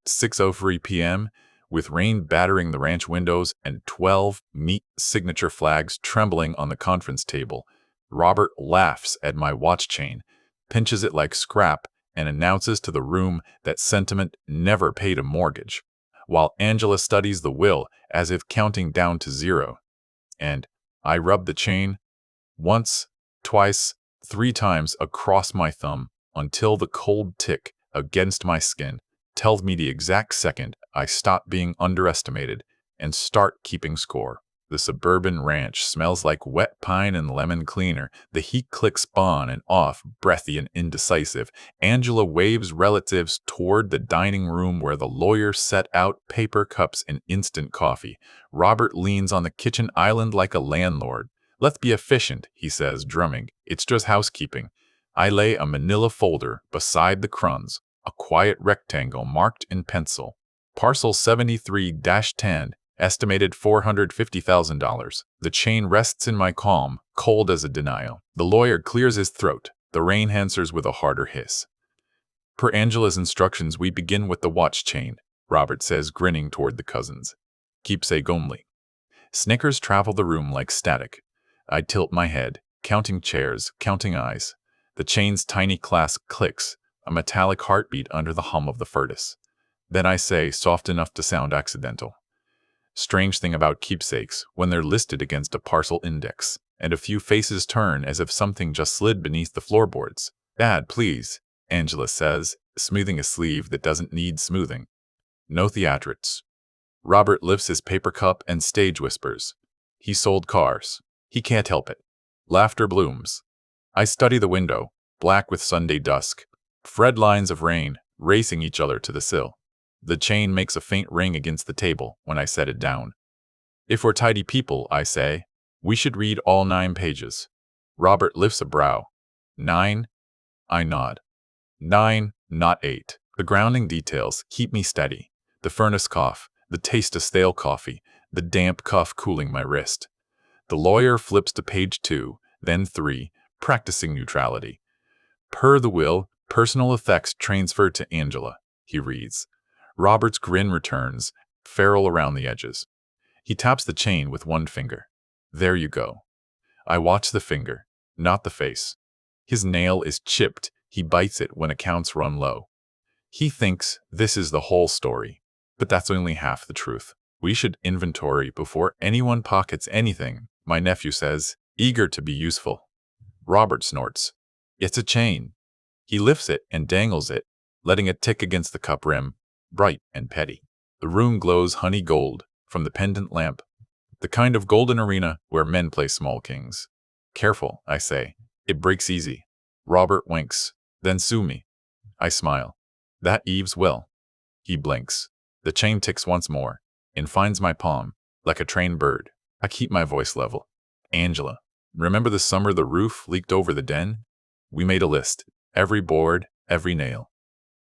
6:03 p.m., with rain battering the ranch windows and 12 neat signature flags trembling on the conference table. Robert laughs at my watch chain, pinches it like scrap, and announces to the room that sentiment never paid a mortgage, while Angela studies the will as if counting down to zero. And I rub the chain once, twice, 3 times across my thumb until the cold tick against my skin tells me the exact second I stop being underestimated and start keeping score. The suburban ranch smells like wet pine and lemon cleaner. The heat clicks on and off, breathy and indecisive. Angela waves relatives toward the dining room where the lawyer set out paper cups and instant coffee. Robert leans on the kitchen island like a landlord. "Let's be efficient," he says, drumming. "It's just housekeeping." I lay a manila folder beside the crumbs, a quiet rectangle marked in pencil. Parcel 73-10, estimated $450,000. The chain rests in my palm, cold as a denial. The lawyer clears his throat. The rain answers with a harder hiss. Per Angela's instructions, we begin with the watch chain, Robert says, grinning toward the cousins. Keepsake only. Snickers travel the room like static. I tilt my head, counting chairs, counting eyes. The chain's tiny clasp clicks, a metallic heartbeat under the hum of the furnace. Then I say, soft enough to sound accidental. Strange thing about keepsakes, when they're listed against a parcel index, and a few faces turn as if something just slid beneath the floorboards. "Dad, please," Angela says, smoothing a sleeve that doesn't need smoothing. No theatrics. Robert lifts his paper cup and stage whispers. He sold cars. He can't help it. Laughter blooms. I study the window, black with Sunday dusk. Thread lines of rain, racing each other to the sill. The chain makes a faint ring against the table when I set it down. "If we're tidy people," I say, "we should read all 9 pages. Robert lifts a brow. 9? I nod. 9, not 8. The grounding details keep me steady. The furnace cough, the taste of stale coffee, the damp cuff cooling my wrist. The lawyer flips to page 2, then 3, practicing neutrality. "Per the will, personal effects transferred to Angela," he reads. Robert's grin returns, feral around the edges. He taps the chain with one finger. "There you go." I watch the finger, not the face. His nail is chipped. He bites it when accounts run low. He thinks this is the whole story, but that's only half the truth. "We should inventory before anyone pockets anything," my nephew says, eager to be useful. Robert snorts. "It's a chain." He lifts it and dangles it, letting it tick against the cup rim, bright and petty. The room glows honey gold from the pendant lamp, the kind of golden arena where men play small kings. "Careful," I say. "It breaks easy." Robert winks. "Then sue me." I smile. "That eaves well." He blinks. The chain ticks once more and finds my palm, like a trained bird. I keep my voice level. "Angela, remember the summer the roof leaked over the den? We made a list. Every board, every nail."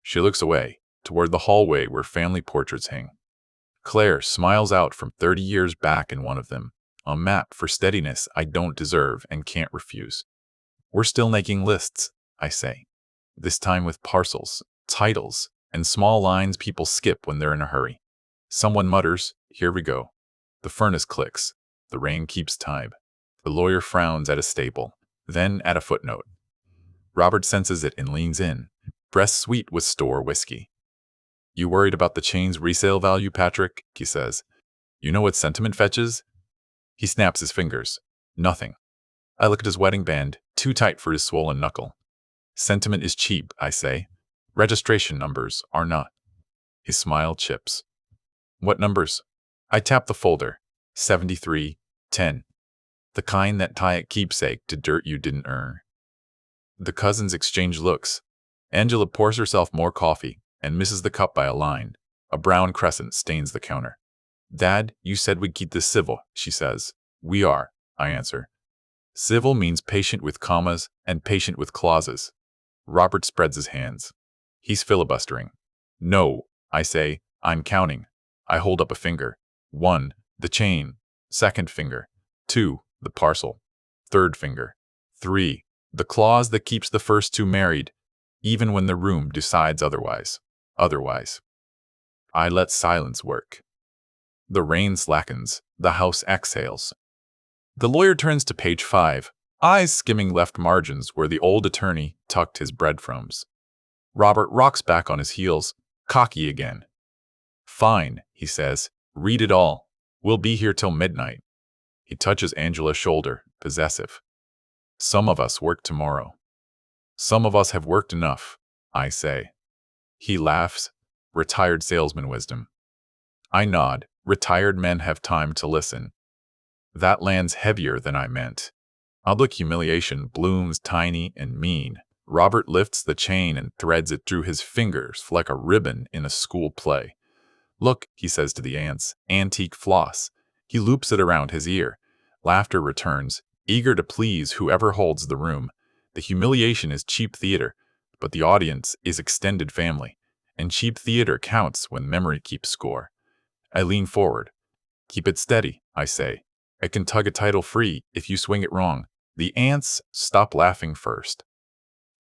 She looks away, toward the hallway where family portraits hang. Claire smiles out from 30 years back in one of them, a map for steadiness I don't deserve and can't refuse. "We're still making lists," I say, this time with parcels, titles, and small lines people skip when they're in a hurry. Someone mutters, "Here we go." The furnace clicks. The rain keeps time. The lawyer frowns at a staple, then at a footnote. Robert senses it and leans in, breath sweet with store whiskey. "You worried about the chain's resale value, Patrick?" he says. "You know what sentiment fetches?" He snaps his fingers. "Nothing." I look at his wedding band, too tight for his swollen knuckle. "Sentiment is cheap," I say. "Registration numbers are not." His smile chips. "What numbers?" I tap the folder. 73-10. The kind that tie a keepsake to dirt you didn't earn. The cousins exchange looks. Angela pours herself more coffee and misses the cup by a line. A brown crescent stains the counter. "Dad, you said we'd keep this civil," she says. "We are," I answer. Civil means patient with commas and patient with clauses. Robert spreads his hands. He's filibustering. "No," I say. "I'm counting." I hold up a finger. 1, the chain. 2nd finger. 2, the parcel. 3rd finger. 3, the clause that keeps the first 2 married, even when the room decides otherwise. I let silence work. The rain slackens. The house exhales. The lawyer turns to page 5, eyes skimming left margins where the old attorney tucked his breadcrumbs. Robert rocks back on his heels, cocky again. Fine, he says. Read it all. We'll be here till midnight. He touches Angela's shoulder, possessive. Some of us work tomorrow. Some of us have worked enough, I say. He laughs. Retired salesman wisdom. I nod. Retired men have time to listen. That lands heavier than I meant. Public humiliation blooms tiny and mean. Robert lifts the chain and threads it through his fingers like a ribbon in a school play. Look, he says to the ants, antique floss. He loops it around his ear. Laughter returns, eager to please whoever holds the room. The humiliation is cheap theater, but the audience is extended family, and cheap theater counts when memory keeps score. I lean forward. Keep it steady, I say. I can tug a title free if you swing it wrong. The ants stop laughing first.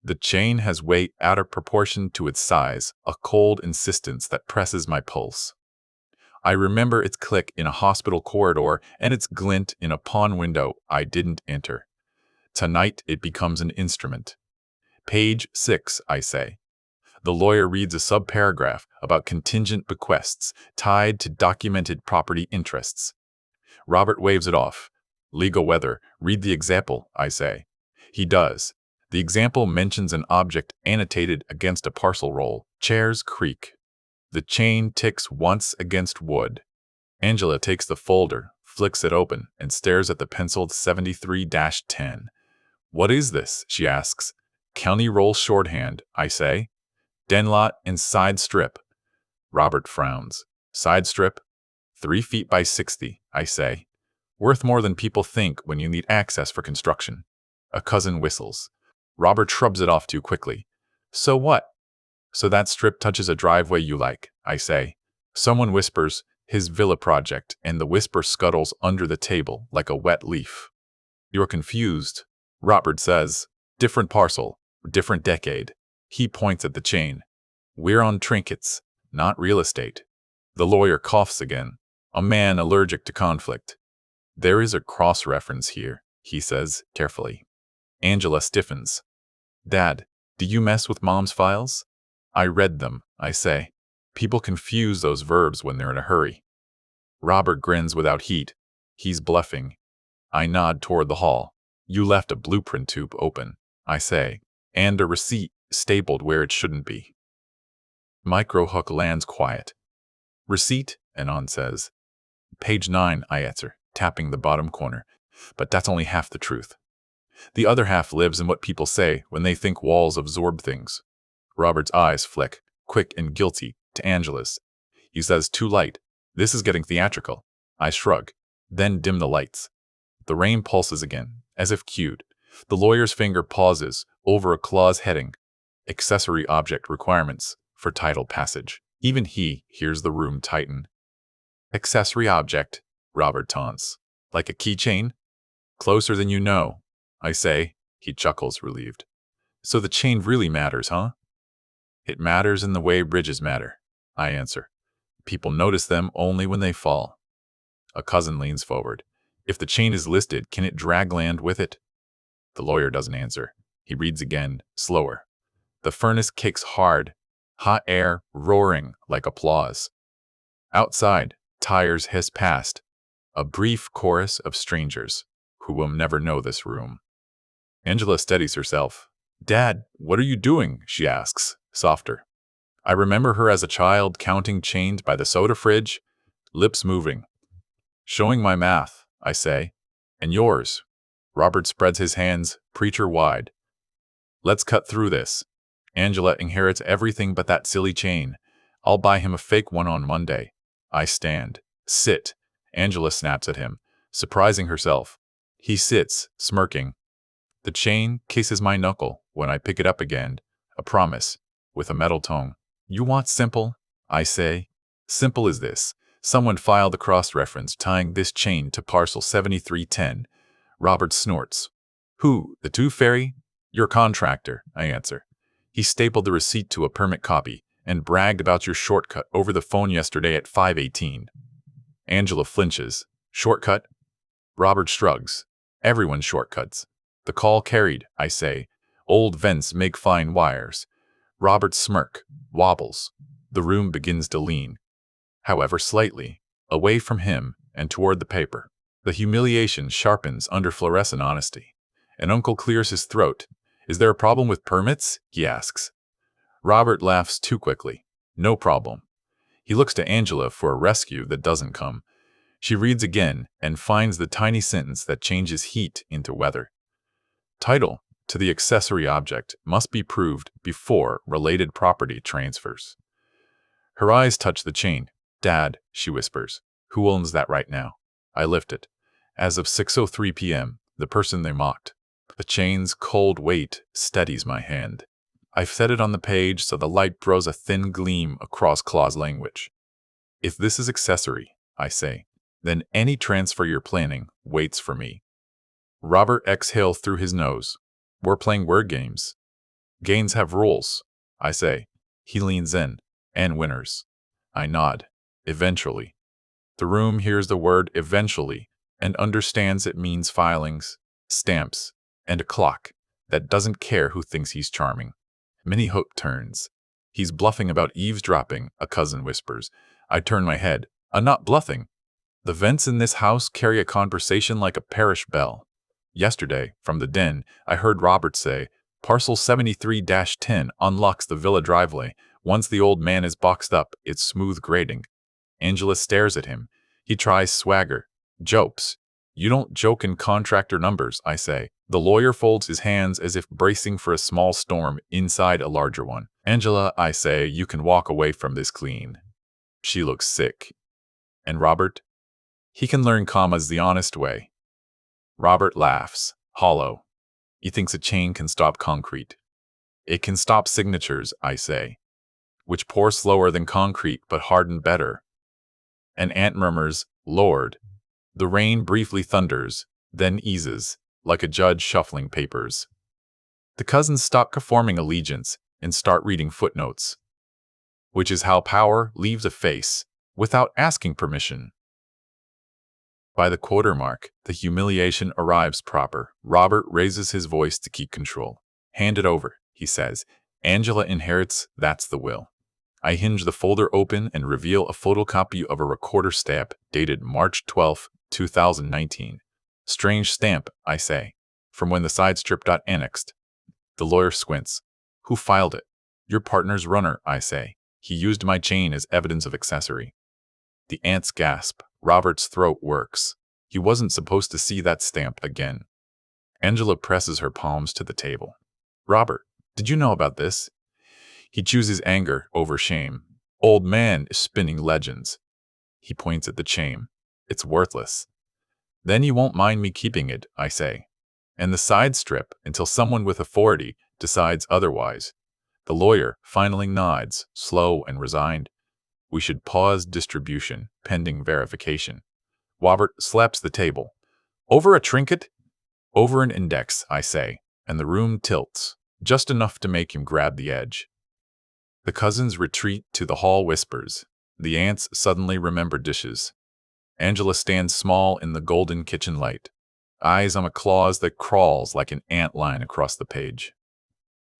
The chain has weight out of proportion to its size, a cold insistence that presses my pulse. I remember its click in a hospital corridor and its glint in a pawn window I didn't enter. Tonight it becomes an instrument. Page 6, I say. The lawyer reads a subparagraph about contingent bequests tied to documented property interests. Robert waves it off. Legal weather. Read the example, I say. He does. The example mentions an object annotated against a parcel roll. Chairs creak. The chain ticks once against wood. Angela takes the folder, flicks it open, and stares at the penciled 73-10. What is this? She asks. County roll shorthand, I say. Denlot and side strip. Robert frowns. Side strip? 3 feet by 60, I say. Worth more than people think when you need access for construction. A cousin whistles. Robert shrubs it off too quickly. So what? So that strip touches a driveway you like, I say. Someone whispers, his villa project, and the whisper scuttles under the table like a wet leaf. You're confused, Robert says. Different parcel, different decade. He points at the chain. We're on trinkets, not real estate. The lawyer coughs again. A man allergic to conflict. There is a cross-reference here, he says carefully. Angela stiffens. Dad, do you mess with Mom's files? I read them, I say. People confuse those verbs when they're in a hurry. Robert grins without heat. He's bluffing. I nod toward the hall. You left a blueprint tube open, I say, and a receipt stapled where it shouldn't be. Microhook lands quiet. Receipt, Anon says. Page 9, I answer, tapping the bottom corner. But that's only half the truth. The other half lives in what people say when they think walls absorb things. Robert's eyes flick, quick and guilty, to Angela's. He says, too light. This is getting theatrical. I shrug, then dim the lights. The rain pulses again, as if cued. The lawyer's finger pauses over a clause heading, accessory object requirements for title passage. Even he hears the room tighten. Accessory object, Robert taunts. Like a keychain? Closer than you know, I say. He chuckles, relieved. So the chain really matters, huh? It matters in the way bridges matter, I answer. People notice them only when they fall. A cousin leans forward. If the chain is listed, can it drag land with it? The lawyer doesn't answer. He reads again, slower. The furnace kicks hard, hot air roaring like applause. Outside, tires hiss past, a brief chorus of strangers who will never know this room. Angela steadies herself. Dad, what are you doing? She asks, softer. I remember her as a child counting chains by the soda fridge, lips moving. Showing my math, I say. And yours. Robert spreads his hands, preacher wide. Let's cut through this. Angela inherits everything but that silly chain. I'll buy him a fake one on Monday. I stand. Sit. Angela snaps at him, surprising herself. He sits, smirking. The chain kisses my knuckle when I pick it up again. A promise, with a metal tone. You want simple? I say. Simple as this. Someone filed a cross-reference tying this chain to parcel 7310. Robert snorts. Who? The tooth fairy? Your contractor, I answer. He stapled the receipt to a permit copy and bragged about your shortcut over the phone yesterday at 5:18. Angela flinches. Shortcut? Robert shrugs. Everyone shortcuts. The call carried, I say. Old vents make fine wires. Robert's smirk wobbles. The room begins to lean, however slightly, away from him and toward the paper. The humiliation sharpens under fluorescent honesty. And Uncle clears his throat. Is there a problem with permits? He asks. Robert laughs too quickly. No problem. He looks to Angela for a rescue that doesn't come. She reads again and finds the tiny sentence that changes heat into weather. Title to the accessory object must be proved before related property transfers. Her eyes touch the chain. Dad, she whispers. Who owns that right now? I lift it. As of 6:03 p.m., the person they mocked. The chain's cold weight steadies my hand. I've set it on the page so the light throws a thin gleam across clause language. If this is accessory, I say, then any transfer you're planning waits for me. Robert exhales through his nose. We're playing word games. Games have rules, I say. He leans in. And winners. I nod. Eventually. The room hears the word eventually and understands it means filings, stamps, and a clock that doesn't care who thinks he's charming. Minnie Hook turns. He's bluffing about eavesdropping, a cousin whispers. I turn my head. I'm not bluffing. The vents in this house carry a conversation like a parish bell. Yesterday, from the den, I heard Robert say, Parcel 73-10 unlocks the villa driveway. Once the old man is boxed up, it's smooth grading. Angela stares at him. He tries swagger. Jokes. You don't joke in contractor numbers, I say. The lawyer folds his hands as if bracing for a small storm inside a larger one. Angela, I say, you can walk away from this clean. She looks sick. And Robert? He can learn commas the honest way. Robert laughs, hollow. He thinks a chain can stop concrete. It can stop signatures, I say, which pour slower than concrete but harden better. An ant murmurs, Lord. The rain briefly thunders, then eases, like a judge shuffling papers. The cousins stop performing allegiance and start reading footnotes, which is how power leaves a face without asking permission. By the quarter mark, the humiliation arrives proper. Robert raises his voice to keep control. Hand it over, he says. Angela inherits, that's the will. I hinge the folder open and reveal a photocopy of a recorder stamp dated March 12, 2019. Strange stamp, I say, from when the side strip got annexed. The lawyer squints. Who filed it? Your partner's runner, I say. He used my chain as evidence of accessory. The ants gasp. Robert's throat works. He wasn't supposed to see that stamp again. Angela presses her palms to the table. Robert, did you know about this? He chooses anger over shame. Old man is spinning legends. He points at the chain. It's worthless. Then you won't mind me keeping it, I say. And the side strip until someone with authority decides otherwise. The lawyer finally nods, slow and resigned. We should pause distribution, pending verification. Robert slaps the table. Over a trinket? Over an index, I say, and the room tilts, just enough to make him grab the edge. The cousins retreat to the hall whispers. The aunts suddenly remember dishes. Angela stands small in the golden kitchen light, eyes on a clause that crawls like an ant line across the page.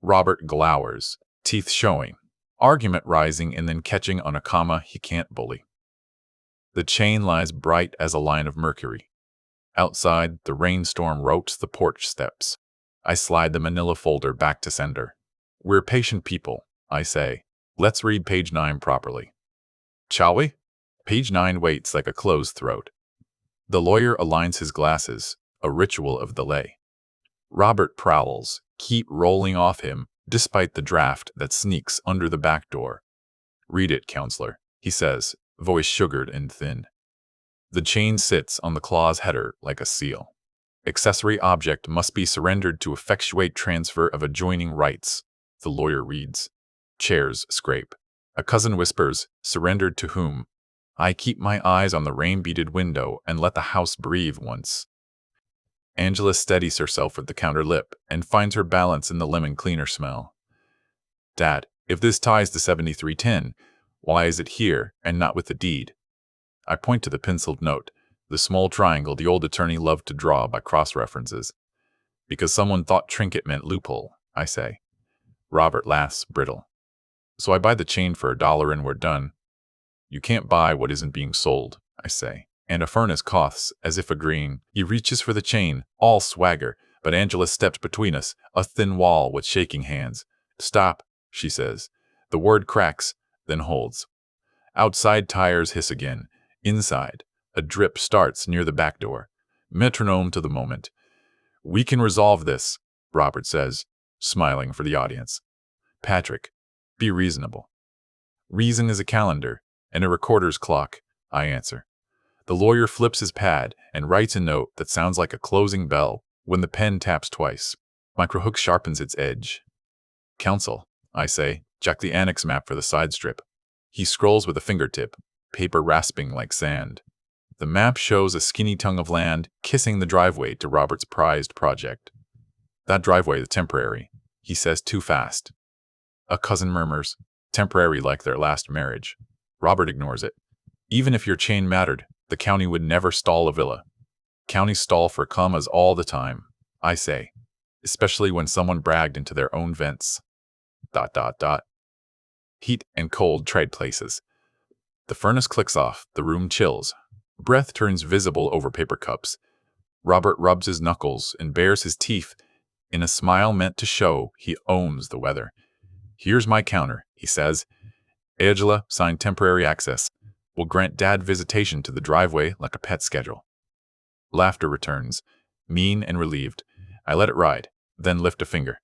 Robert glowers, teeth showing, argument rising and then catching on a comma he can't bully. The chain lies bright as a line of mercury. Outside, the rainstorm roats the porch steps. I slide the manila folder back to sender. We're patient people, I say. Let's read page 9 properly. Shall we? Page 9 waits like a closed throat. The lawyer aligns his glasses, a ritual of delay. Robert prowls, keep rolling off him, despite the draft that sneaks under the back door. Read it, counselor, he says, voice sugared and thin. The chain sits on the clause header like a seal. Accessory object must be surrendered to effectuate transfer of adjoining rights, the lawyer reads. Chairs scrape. A cousin whispers, surrendered to whom? I keep my eyes on the rain-beaded window and let the house breathe once. Angela steadies herself with the counter lip and finds her balance in the lemon cleaner smell. Dad, If this ties to 7310, why is it here and not with the deed? I point to the penciled note, the small triangle the old attorney loved to draw by cross-references. Because someone thought trinket meant loophole, I say. Robert laughs brittle. So I buy the chain for $1 and we're done. You can't buy what isn't being sold, I say. And a furnace coughs, as if agreeing. He reaches for the chain, all swagger, but Angela steps between us, a thin wall with shaking hands. Stop, she says. The word cracks, then holds. Outside tires hiss again. Inside, a drip starts near the back door. Metronome to the moment. We can resolve this, Robert says, smiling for the audience. Patrick, be reasonable. Reason is a calendar and a recorder's clock, I answer. The lawyer flips his pad and writes a note that sounds like a closing bell when the pen taps twice. Microhook sharpens its edge. Counsel, I say, check the annex map for the side strip. He scrolls with a fingertip, paper rasping like sand. The map shows a skinny tongue of land kissing the driveway to Robert's prized project. That driveway is temporary, he says too fast. A cousin murmurs, temporary like their last marriage. Robert ignores it. Even if your chain mattered, the county would never stall a villa. Counties stall for commas all the time, I say, especially when someone bragged into their own vents. ... Heat and cold trade places. The furnace clicks off, the room chills. Breath turns visible over paper cups. Robert rubs his knuckles and bares his teeth in a smile meant to show he owns the weather. Here's my counter, he says. Angela signed temporary access. Will grant Dad visitation to the driveway like a pet schedule. Laughter returns, mean and relieved. I let it ride, then lift a finger.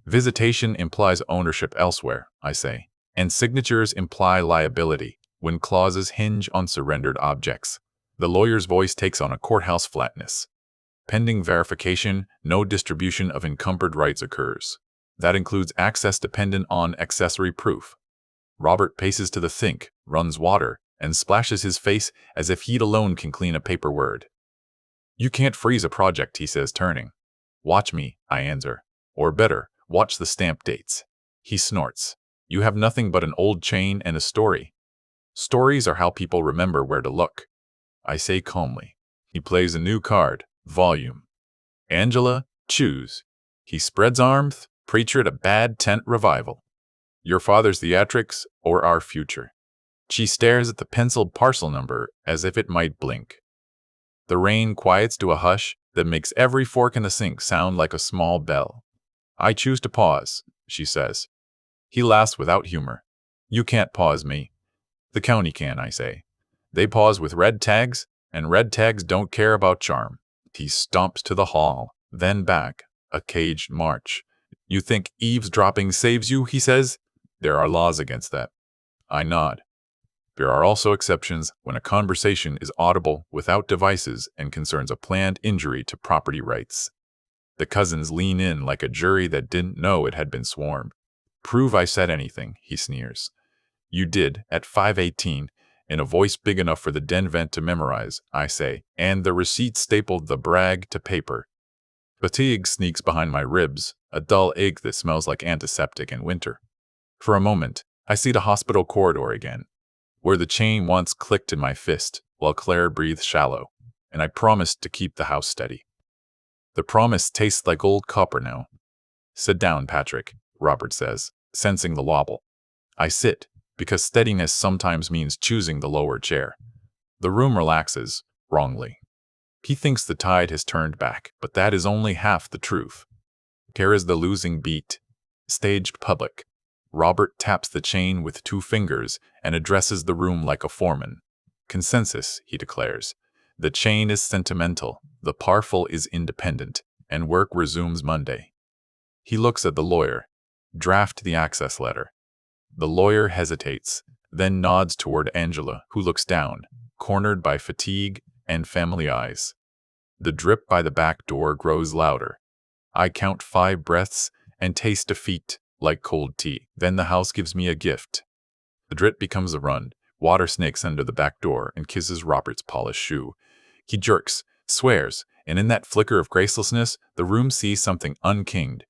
Visitation implies ownership elsewhere, I say, and signatures imply liability when clauses hinge on surrendered objects. The lawyer's voice takes on a courthouse flatness. Pending verification, no distribution of encumbered rights occurs. That includes access dependent on accessory proof. Robert paces to the sink, runs water, and splashes his face as if heat alone can clean a paper word. You can't freeze a project, he says, turning. Watch me, I answer. Or better, watch the stamp dates. He snorts. You have nothing but an old chain and a story. Stories are how people remember where to look. I say calmly. He plays a new card, volume. Angela, choose. He spreads arms, preacher at a bad tent revival. Your father's theatrics or our future. She stares at the penciled parcel number as if it might blink. The rain quiets to a hush that makes every fork in the sink sound like a small bell. I choose to pause, she says. He laughs without humor. You can't pause me. The county can, I say. They pause with red tags, and red tags don't care about charm. He stomps to the hall, then back, a caged march. You think eavesdropping saves you, he says? There are laws against that. I nod. There are also exceptions when a conversation is audible without devices and concerns a planned injury to property rights. The cousins lean in like a jury that didn't know it had been sworn. Prove I said anything, he sneers. You did, at 5:18, in a voice big enough for the den vent to memorize, I say, and the receipt stapled the brag to paper. Fatigue sneaks behind my ribs, a dull ache that smells like antiseptic in winter. For a moment, I see the hospital corridor again, where the chain once clicked in my fist, while Claire breathed shallow, and I promised to keep the house steady. The promise tastes like old copper now. Sit down, Patrick, Robert says, sensing the wobble. I sit, because steadiness sometimes means choosing the lower chair. The room relaxes, wrongly. He thinks the tide has turned back, but that is only half the truth. Here is the losing beat. Staged public. Robert taps the chain with 2 fingers and addresses the room like a foreman. Consensus, he declares. The chain is sentimental, the parcel is independent, and work resumes Monday. He looks at the lawyer. Draft the access letter. The lawyer hesitates, then nods toward Angela, who looks down, cornered by fatigue and family eyes. The drip by the back door grows louder. I count 5 breaths and taste defeat like cold tea. Then the house gives me a gift. The drip becomes a run. Water snakes under the back door and kisses Robert's polished shoe. He jerks, swears, and in that flicker of gracelessness, the room sees something unkinged.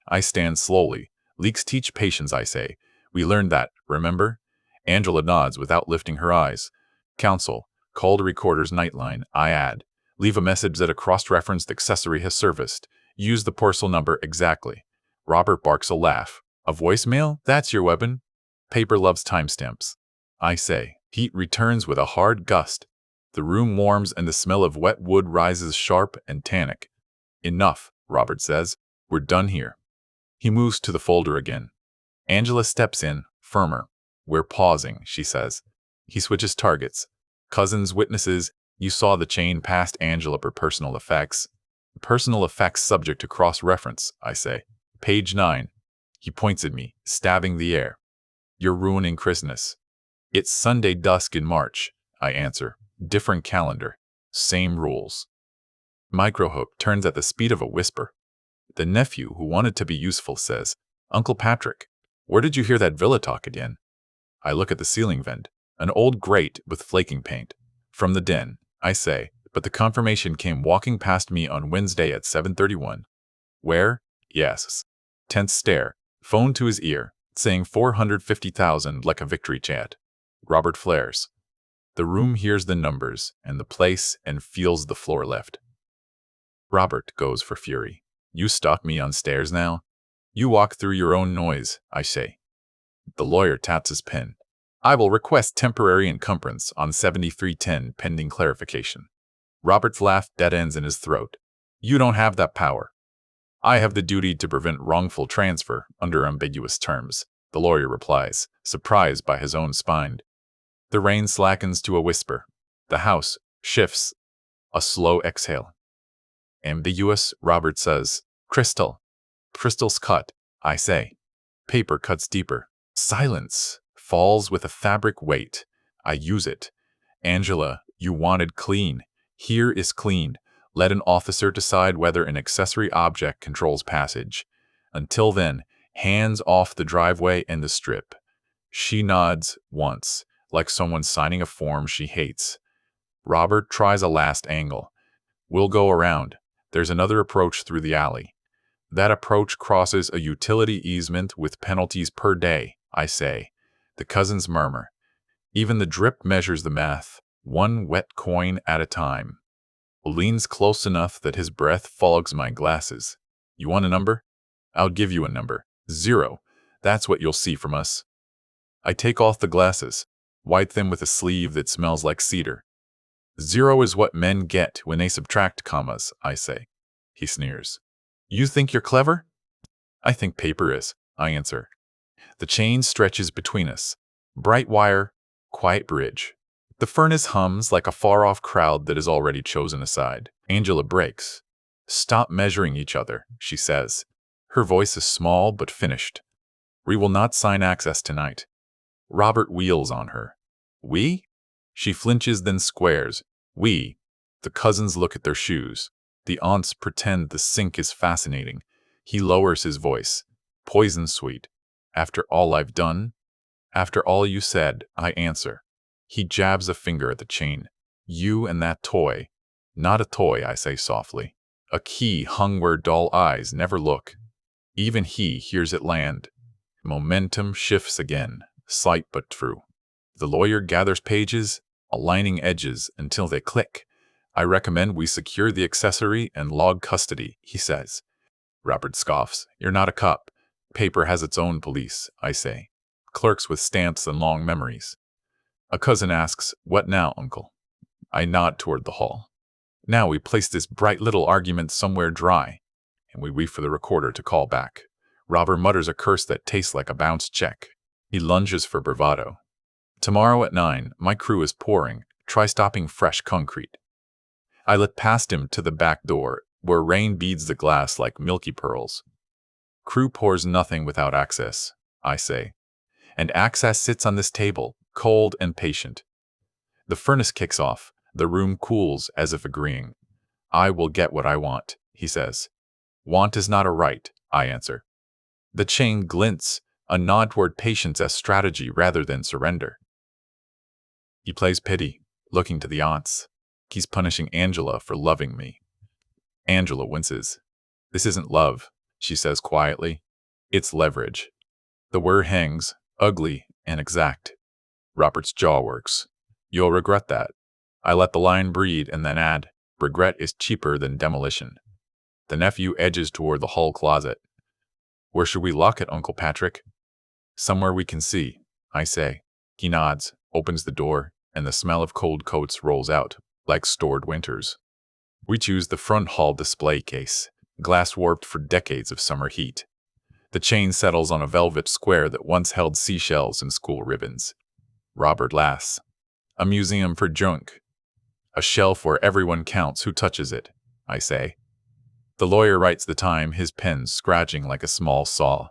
I stand slowly. Leaks teach patience, I say. We learned that, remember? Angela nods without lifting her eyes. Counsel, call the recorder's nightline, I add. Leave a message that a cross-referenced accessory has serviced. Use the parcel number exactly. Robert barks a laugh. A voicemail? That's your weapon? Paper loves timestamps. I say. Heat returns with a hard gust. The room warms and the smell of wet wood rises sharp and tannic. Enough, Robert says. We're done here. He moves to the folder again. Angela steps in, firmer. We're pausing, she says. He switches targets. Cousins, witnesses, you saw the chain past Angela per personal effects. Personal effects subject to cross-reference, I say. Page 9. He points at me, stabbing the air. You're ruining Christmas. It's Sunday dusk in March, I answer. Different calendar. Same rules. Microhook turns at the speed of a whisper. The nephew, who wanted to be useful, says, Uncle Patrick, where did you hear that villa talk again? I look at the ceiling vent, an old grate with flaking paint. From the den, I say, but the confirmation came walking past me on Wednesday at 7:31. Where? He asks. Tense stare, phone to his ear, saying 450,000 like a victory chant. Robert flares. The room hears the numbers and the place and feels the floor lift. Robert goes for fury. You stalk me on stairs now? You walk through your own noise, I say. The lawyer taps his pen. I will request temporary encumbrance on 7310 pending clarification. Robert's laugh dead ends in his throat. You don't have that power. I have the duty to prevent wrongful transfer under ambiguous terms, the lawyer replies, surprised by his own spine. The rain slackens to a whisper. The house shifts. A slow exhale. Ambiguous, Robert says. Crystal. Crystal's cut, I say. Paper cuts deeper. Silence falls with a fabric weight. I use it. Angela, you wanted clean. Here is clean. Let an officer decide whether an accessory object controls passage. Until then, hands off the driveway and the strip. She nods once, like someone signing a form she hates. Robert tries a last angle. We'll go around. There's another approach through the alley. That approach crosses a utility easement with penalties per day, I say. The cousins murmur. Even the drip measures the math, one wet coin at a time. Leans close enough that his breath fogs my glasses. You want a number? I'll give you a number. 0. That's what you'll see from us. I take off the glasses, wipe them with a sleeve that smells like cedar. 0 is what men get when they subtract commas, I say. He sneers. You think you're clever? I think paper is, I answer. The chain stretches between us. Bright wire, quiet bridge. The furnace hums like a far-off crowd that has already chosen a side. Angela breaks. Stop measuring each other, she says. Her voice is small but finished. We will not sign access tonight. Robert wheels on her. We? She flinches then squares. We. The cousins look at their shoes. The aunts pretend the sink is fascinating. He lowers his voice. Poison sweet. After all I've done? After all you said, I answer. He jabs a finger at the chain. You and that toy. Not a toy, I say softly. A key hung where dull eyes never look. Even he hears it land. Momentum shifts again, slight but true. The lawyer gathers pages, aligning edges until they click. I recommend we secure the accessory and log custody, he says. Robert scoffs. You're not a cop. Paper has its own police, I say. Clerks with stamps and long memories. A cousin asks, What now, uncle? I nod toward the hall. Now we place this bright little argument somewhere dry, and we wait for the recorder to call back. Robert mutters a curse that tastes like a bounced check. He lunges for bravado. Tomorrow at 9, my crew is pouring. Try stopping fresh concrete. I let past him to the back door, where rain beads the glass like milky pearls. Crew pours nothing without access, I say. And access sits on this table, cold and patient. The furnace kicks off. The room cools as if agreeing. I will get what I want, he says. Want is not a right, I answer. The chain glints, a nod toward patience as strategy rather than surrender. He plays pity, looking to the aunts. He's punishing Angela for loving me. Angela winces. This isn't love, she says quietly. It's leverage. The word hangs, Ugly and exact. Robert's jaw works. You'll regret that. I let the line breathe and then add, regret is cheaper than demolition. The nephew edges toward the hall closet. Where should we lock it, Uncle Patrick? Somewhere we can see, I say. He nods, opens the door, and the smell of cold coats rolls out, like stored winters. We choose the front hall display case, glass warped for decades of summer heat. The chain settles on a velvet square that once held seashells and school ribbons. Robert laughs. A museum for junk. A shelf where everyone counts who touches it, I say. The lawyer writes the time, his pen scratching like a small saw.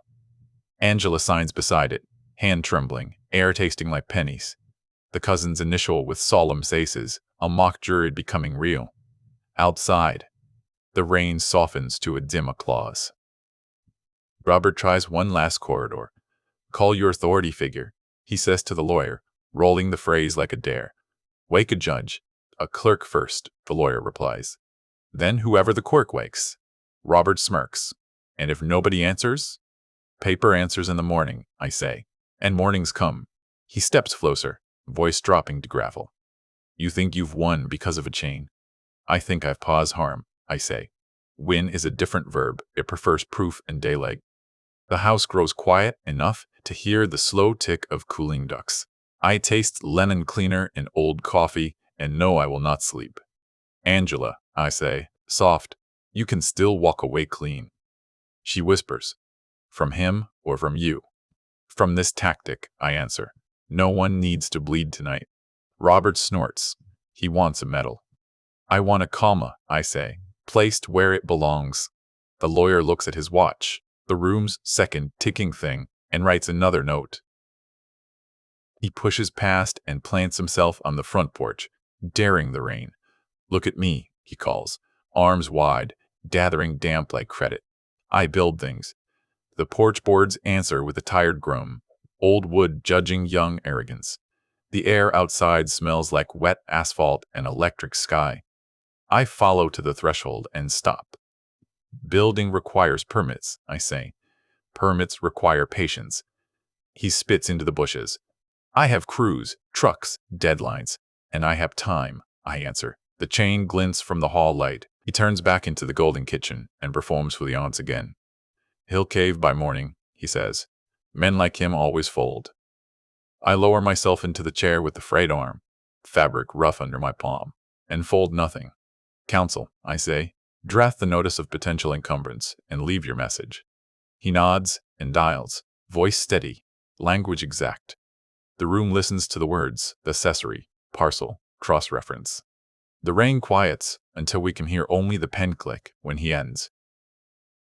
Angela signs beside it, hand trembling, air tasting like pennies. The cousins initial with solemn faces, a mock jury becoming real. Outside, the rain softens to a dim applause. Robert tries one last corridor. Call your authority figure, he says to the lawyer, rolling the phrase like a dare. Wake a judge. A clerk first, the lawyer replies. Then whoever the clerk wakes. Robert smirks. And if nobody answers? Paper answers in the morning, I say. And mornings come. He steps closer, voice dropping to gravel. You think you've won because of a chain. I think I've caused harm, I say. Win is a different verb. It prefers proof and daylight. The house grows quiet enough to hear the slow tick of cooling ducks. I taste linen cleaner and old coffee and know I will not sleep. Angela, I say, soft, you can still walk away clean. She whispers, from him or from you? From this tactic, I answer. No one needs to bleed tonight. Robert snorts. He wants a medal. I want a comma, I say, placed where it belongs. The lawyer looks at his watch, the room's second ticking thing, and writes another note. He pushes past and plants himself on the front porch, daring the rain. Look at me, he calls, arms wide, gathering damp like credit. I build things. The porch boards answer with a tired groan, old wood judging young arrogance. The air outside smells like wet asphalt and electric sky. I follow to the threshold and stop. Building requires permits, I say. Permits require patience. He spits into the bushes. I have crews, trucks, deadlines, and I have time, I answer. The chain glints from the hall light. He turns back into the golden kitchen and performs for the aunts again. He'll cave by morning, he says. Men like him always fold. I lower myself into the chair with the frayed arm, fabric rough under my palm, and fold nothing. Counsel, I say, draft the notice of potential encumbrance and leave your message. He nods and dials, voice steady, language exact. The room listens to the words, accessory, parcel, cross-reference. The rain quiets until we can hear only the pen click when he ends.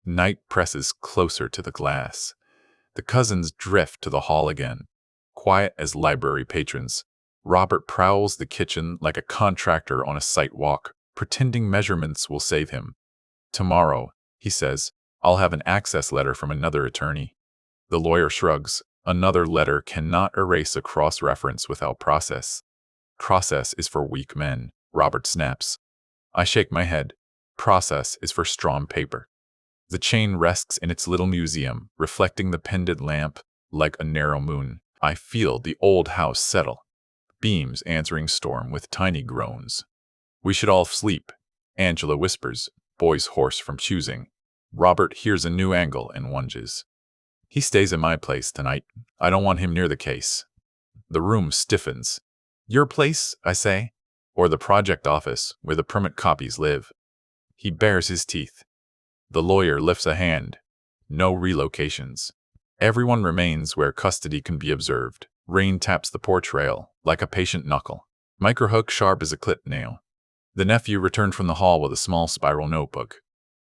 Night presses closer to the glass. The cousins drift to the hall again, quiet as library patrons. Robert prowls the kitchen like a contractor on a site walk, pretending measurements will save him. Tomorrow, he says, I'll have an access letter from another attorney. The lawyer shrugs. Another letter cannot erase a cross-reference without process. Process is for weak men, Robert snaps. I shake my head. Process is for strong paper. The chain rests in its little museum, reflecting the pendant lamp like a narrow moon. I feel the old house settle, beams answering storm with tiny groans. We should all sleep, Angela whispers, voice hoarse from choosing. Robert hears a new angle and lunges. He stays in my place tonight. I don't want him near the case. The room stiffens. Your place, I say, or the project office where the permit copies live. He bares his teeth. The lawyer lifts a hand. No relocations. Everyone remains where custody can be observed. Rain taps the porch rail like a patient knuckle. Microhook sharp as a clip nail. The nephew returned from the hall with a small spiral notebook.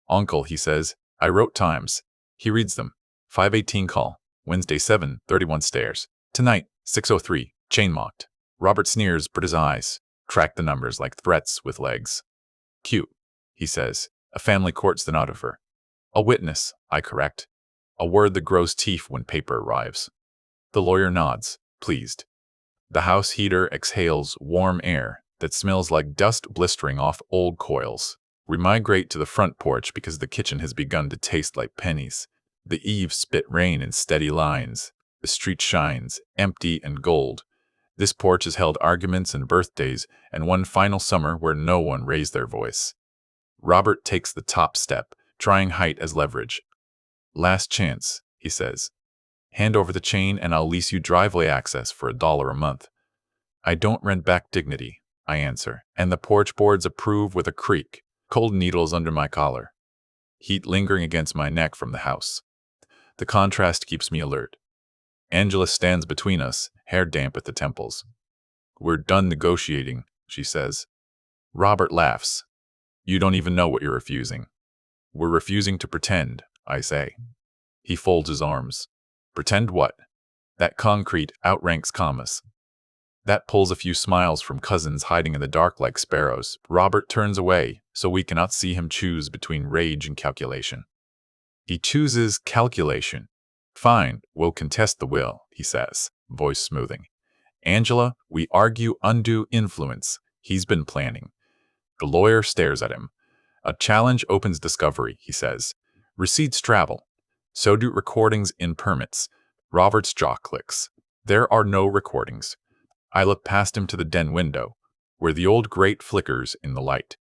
Uncle, he says, I wrote times. He reads them. 5:18 call. Wednesday 7:31 stairs. Tonight 6:03. Chain locked. Robert sneers but his eyes track the numbers like threats with legs. Cute, he says. A family court stenographer. A witness, I correct. A word that grows teeth when paper arrives. The lawyer nods, pleased. The house heater exhales warm air that smells like dust blistering off old coils. We migrate to the front porch because the kitchen has begun to taste like pennies. The eaves spit rain in steady lines. The street shines, empty and gold. This porch has held arguments and birthdays and one final summer where no one raised their voice. Robert takes the top step, trying height as leverage. "Last chance," he says. "Hand over the chain and I'll lease you driveway access for $1 a month." "I don't rent back dignity," I answer, and the porch boards approve with a creak, cold needles under my collar. Heat lingering against my neck from the house. The contrast keeps me alert. Angela stands between us, hair damp at the temples. "We're done negotiating," she says. Robert laughs. "You don't even know what you're refusing." "We're refusing to pretend," I say. He folds his arms. "Pretend what?" "That concrete outranks commas." That pulls a few smiles from cousins hiding in the dark like sparrows. Robert turns away, so we cannot see him choose between rage and calculation. He chooses calculation. "Fine, we'll contest the will," he says, voice smoothing. "Angela, we argue undue influence. He's been planning." The lawyer stares at him. "A challenge opens discovery," he says. "Receipts travel. So do recordings in permits." Robert's jaw clicks. There are no recordings. I look past him to the den window, where the old grate flickers in the light.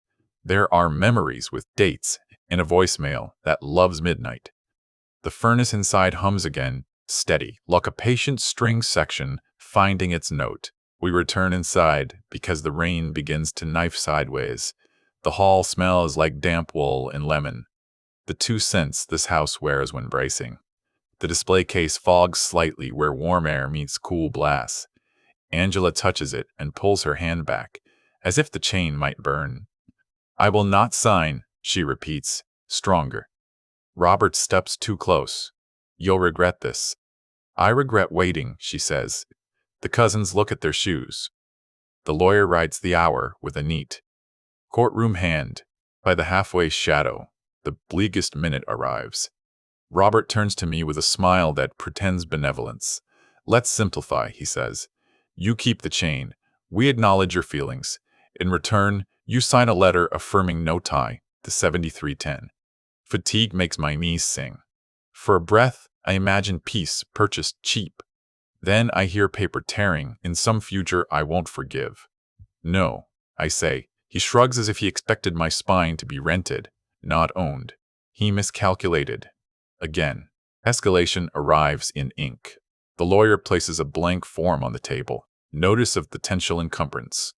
There are memories with dates and a voicemail that loves midnight. The furnace inside hums again, steady, like a patient string section finding its note. We return inside because the rain begins to knife sideways. The hall smells like damp wool and lemon, the two scents this house wears when bracing. The display case fogs slightly where warm air meets cool blasts. Angela touches it and pulls her hand back, as if the chain might burn. "I will not sign," she repeats, stronger. Robert steps too close. "You'll regret this." "I regret waiting," she says. The cousins look at their shoes. The lawyer writes the hour with a neat, courtroom hand. By the halfway shadow, the bleakest minute arrives. Robert turns to me with a smile that pretends benevolence. "Let's simplify," he says. "You keep the chain. We acknowledge your feelings. In return, you sign a letter affirming no tie, the 7310. Fatigue makes my knees sing. For a breath, I imagine peace purchased cheap. Then I hear paper tearing in some future I won't forgive." "No," I say. He shrugs as if he expected my spine to be rented, not owned. He miscalculated. Again. Escalation arrives in ink. The lawyer places a blank form on the table. Notice of potential encumbrance.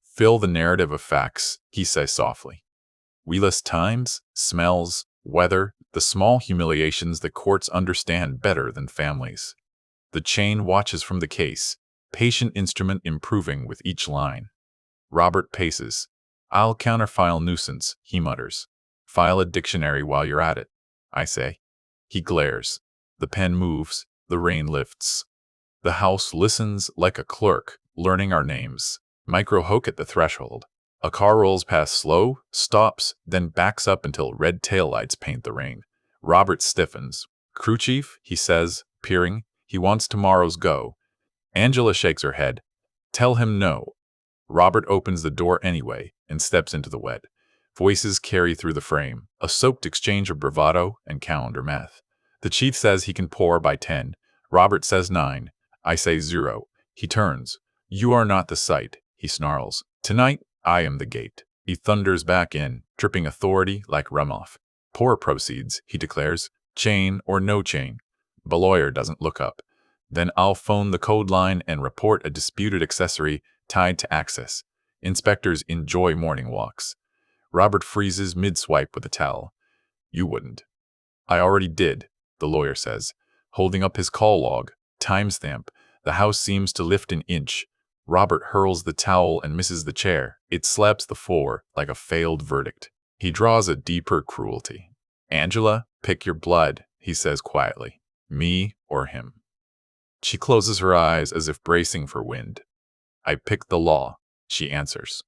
"Fill the narrative of facts," he says softly. We list times, smells, weather, the small humiliations that courts understand better than families. The chain watches from the case, patient instrument improving with each line. Robert paces. "I'll counterfile nuisance," he mutters. "File a dictionary while you're at it," I say. He glares. The pen moves, the rain lifts. The house listens like a clerk, learning our names. Micro hoke at the threshold. A car rolls past slow, stops, then backs up until red taillights paint the rain. Robert stiffens. "Crew chief," he says, peering. "He wants tomorrow's go." Angela shakes her head. "Tell him no." Robert opens the door anyway and steps into the wet. Voices carry through the frame, a soaked exchange of bravado and calendar math. The chief says he can pour by 10. Robert says 9. I say 0. He turns. "You are not the site," he snarls. "Tonight, I am the gate." He thunders back in, dripping authority like runoff. "Pour proceeds," he declares. "Chain or no chain." The lawyer doesn't look up. "Then I'll phone the code line and report a disputed accessory tied to access. Inspectors enjoy morning walks." Robert freezes mid-swipe with a towel. "You wouldn't." "I already did," the lawyer says, holding up his call log. Timestamp. The house seems to lift an inch. Robert hurls the towel and misses the chair. It slaps the floor like a failed verdict. He draws a deeper cruelty. "Angela, pick your blood," he says quietly. "Me or him." She closes her eyes as if bracing for wind. "I pick the law," she answers.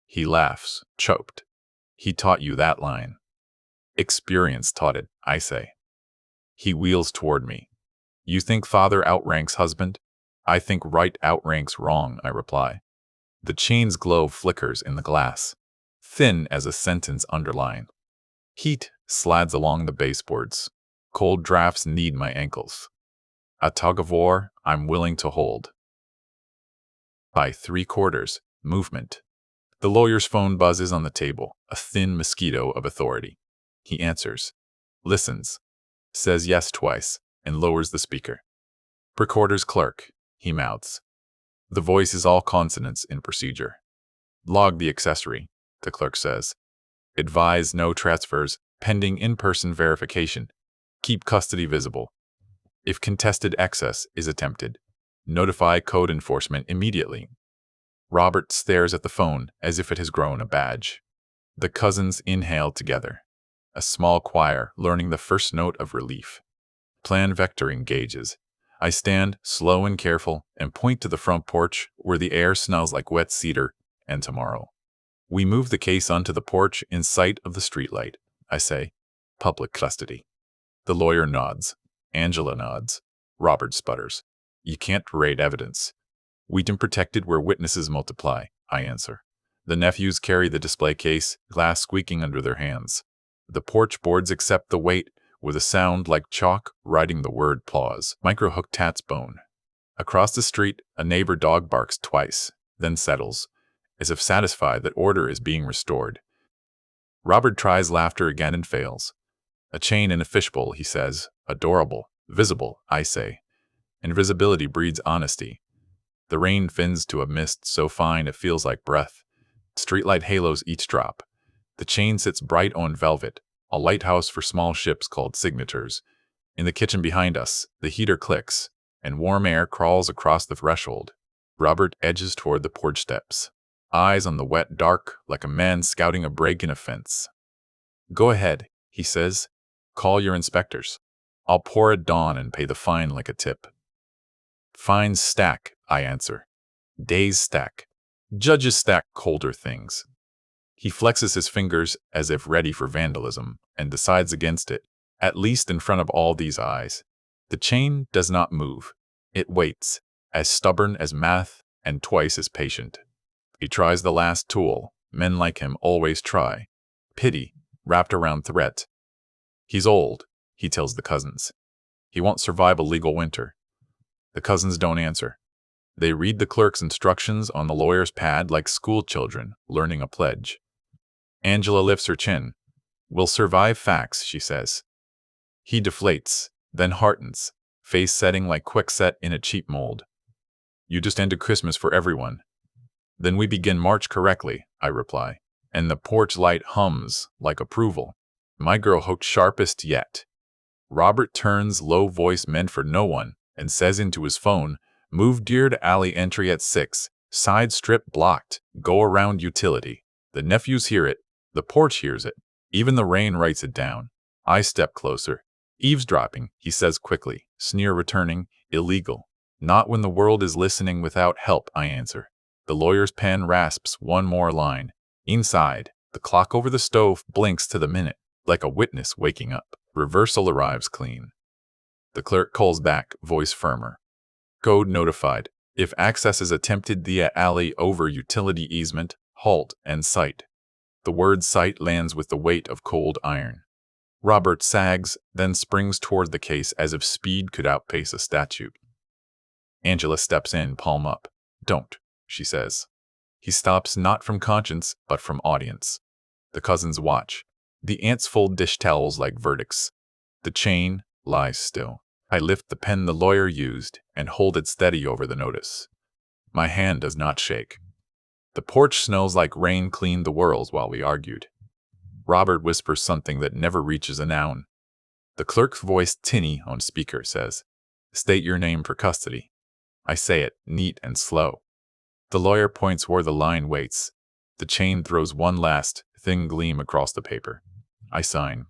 He laughs, choked. "He taught you that line." "Experience taught it," I say. He wheels toward me. "You think father outranks husband?" "I think right outranks wrong," I reply. The chain's glow flickers in the glass, thin as a sentence underline. Heat slides along the baseboards. Cold drafts knead my ankles. A tug of war I'm willing to hold. By 3/4, movement. The lawyer's phone buzzes on the table, a thin mosquito of authority. He answers, listens, says yes twice, and lowers the speaker. Recorder's clerk, he mouths. The voice is all consonants in procedure. Log the accessory, the clerk says. Advise no transfers, pending in-person verification. Keep custody visible. If contested access is attempted, notify code enforcement immediately. Robert stares at the phone as if it has grown a badge. The cousins inhale together, a small choir learning the first note of relief. Plan vector engages. I stand, slow and careful, and point to the front porch where the air smells like wet cedar and tomorrow. We move the case onto the porch in sight of the streetlight. I say, public custody. The lawyer nods. Angela nods. Robert sputters. You can't parade evidence. We'd been protected where witnesses multiply, I answer. The nephews carry the display case, glass squeaking under their hands. The porch boards accept the weight with a sound like chalk writing the word pause. Microhook tats bone. Across the street, a neighbor dog barks twice, then settles, as if satisfied that order is being restored. Robert tries laughter again and fails. A chain in a fishbowl, he says. Adorable. Visible, I say. Invisibility breeds honesty. The rain fins to a mist so fine it feels like breath. Streetlight halos each drop. The chain sits bright on velvet, a lighthouse for small ships called signatures. In the kitchen behind us, the heater clicks, and warm air crawls across the threshold. Robert edges toward the porch steps, eyes on the wet dark like a man scouting a break in a fence. Go ahead, he says. Call your inspectors. I'll pour at dawn and pay the fine like a tip. Fines stack, I answer. Days stack. Judges stack colder things. He flexes his fingers as if ready for vandalism and decides against it, at least in front of all these eyes. The chain does not move. It waits, as stubborn as math and twice as patient. He tries the last tool. Men like him always try. Pity, wrapped around threat. He's old, he tells the cousins. He won't survive a legal winter. The cousins don't answer. They read the clerk's instructions on the lawyer's pad like school children learning a pledge. Angela lifts her chin. We'll survive facts, she says. He deflates, then heartens, face setting like quickset in a cheap mold. You just ended Christmas for everyone. Then we begin March correctly, I reply, and the porch light hums like approval. My girl hooked sharpest yet. Robert turns low voice meant for no one and says into his phone, move deer to alley entry at 6, side strip blocked, go around utility. The nephews hear it, the porch hears it, even the rain writes it down. I step closer. Eavesdropping, he says quickly, sneer returning, illegal. Not when the world is listening without help, I answer. The lawyer's pen rasps one more line. Inside, the clock over the stove blinks to the minute, like a witness waking up. Reversal arrives clean. The clerk calls back, voice firmer. Code notified. If access is attempted via alley over utility easement, halt and cite. The word cite lands with the weight of cold iron. Robert sags, then springs toward the case as if speed could outpace a statute. Angela steps in, palm up. Don't, she says. He stops not from conscience, but from audience. The cousins watch. The ants fold dish towels like verdicts. The chain lies still. I lift the pen the lawyer used and hold it steady over the notice. My hand does not shake. The porch smells like rain cleaned the whirls while we argued. Robert whispers something that never reaches a noun. The clerk's voice, tinny on speaker, says, state your name for custody. I say it, neat and slow. The lawyer points where the line waits. The chain throws one last, thin gleam across the paper. I sign.